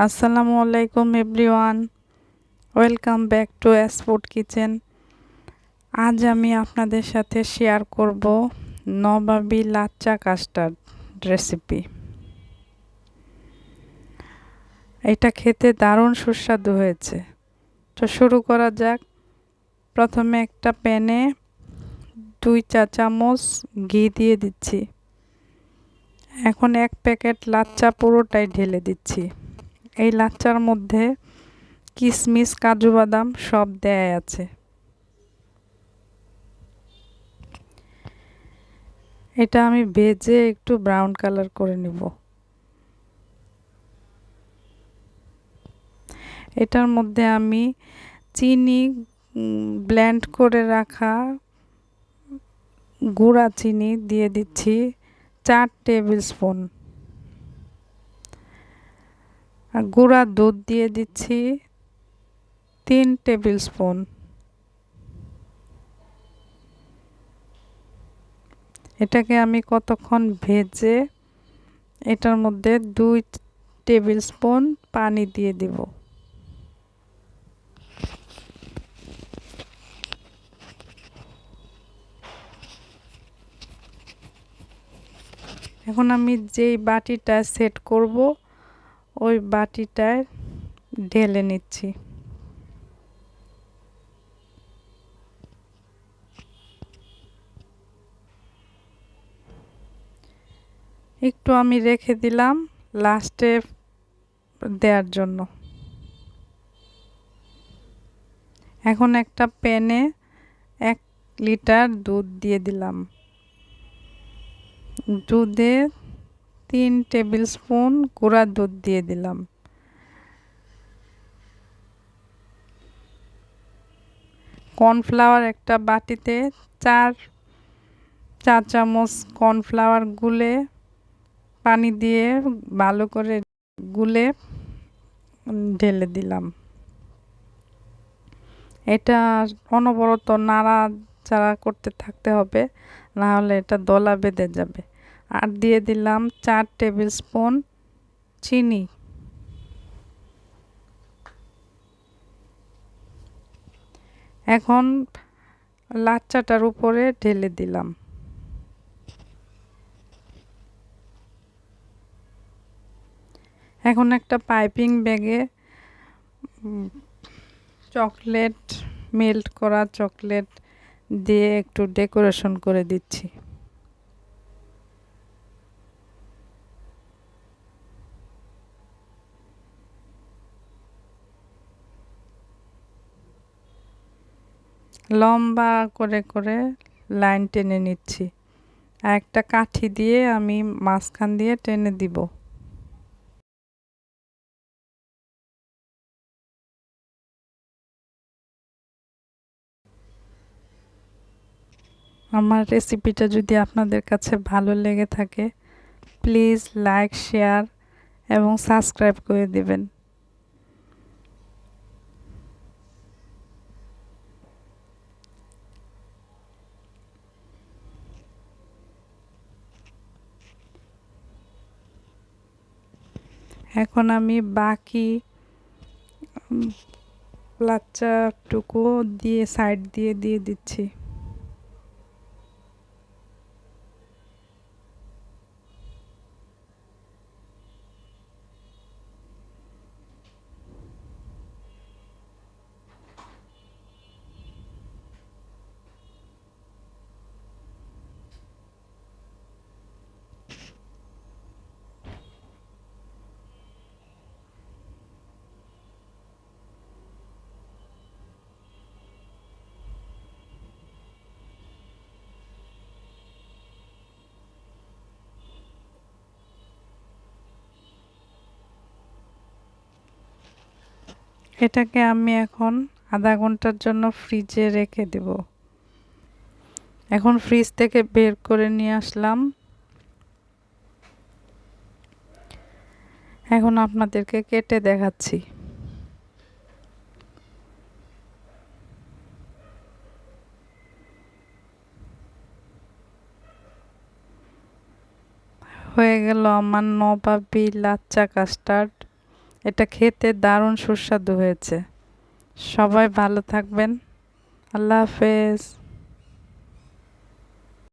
আসসালামু আলাইকুম everyone, welcome back to food kitchen. আজ আমি আপনাদের সাথে শেয়ার করব নবাবী লাচ্চা কাস্টার্ড রেসিপি। এটা খেতে দারুণ সুস্বাদু হয়েছে। তো শুরু করা যাক। প্রথমে একটা প্যানে 2 চা চামচ ঘি দিয়ে দিচ্ছি। এখন 1 প্যাকেট লাচ্চা পুরোটাই ঢেলে দিচ্ছি। এই লাচ্চার মধ্যে কিশমিশ, কাজু বাদাম সব দেয়া আছে। এটা আমি ভেজে একটু ব্রাউন কালার করে নেব। এটার মধ্যে আমি চিনি ব্লেন্ড করে রাখা গুঁড়া চিনি দিয়ে দিচ্ছি 4 টেবিল স্পুন, আর গুঁড়া দুধ দিয়ে দিচ্ছি 3 টেবিল স্পুন। এটাকে আমি কতক্ষণ ভেজে এটার মধ্যে 2 টেবিল স্পুন পানি দিয়ে দিব। এখন আমি যেই বাটিটা সেট করব ওই বাটিটায় ঢেলে নিচ্ছি। একটু আমি রেখে দিলাম লাস্টে দেওয়ার জন্য। এখন একটা প্যানে 1 লিটার দুধ দিয়ে দিলাম। দুধে 3 টেবিল স্পুন গুঁড়া দুধ দিয়ে দিলাম। কর্নফ্লাওয়ার একটা বাটিতে 4 চা চামচ কর্নফ্লাওয়ার গুলে পানি দিয়ে ভালো করে গুলে ঢেলে দিলাম। এটা অনবরত নাড়াচাড়া করতে থাকতে হবে, না হলে এটা দলা বেঁধে যাবে। আর দিয়ে দিলাম 4 টেবিল স্পুন চিনি। এখন লাচ্চাটার উপরে ঢেলে দিলাম। এখন একটা পাইপিং ব্যাগে চকলেট, মেল্ট করা চকলেট দিয়ে একটু ডেকোরেশন করে দিচ্ছি। লম্বা করে করে লাইন টেনে নিচ্ছি, আর একটা কাঠি দিয়ে আমি মাঝখান দিয়ে টেনে দিব। আমার রেসিপিটা যদি আপনাদের কাছে ভালো লেগে থাকে, প্লিজ লাইক, শেয়ার এবং সাবস্ক্রাইব করে দিবেন। এখন আমি বাকি লাচ্চাটুকু দিয়ে সাইড দিয়ে দিয়ে দিচ্ছি। এটাকে আমি এখন আধা ঘন্টার জন্য ফ্রিজে রেখে দেব। এখন ফ্রিজ থেকে বের করে নিয়ে আসলাম। এখন আপনাদেরকে কেটে দেখাচ্ছি। হয়ে গেল আমার নবাবী লাচ্চা কাস্টার্ড। এটা খেতে দারুণ সুস্বাদু হয়েছে। সবাই ভালো থাকবেন। আল্লাহ হাফেজ।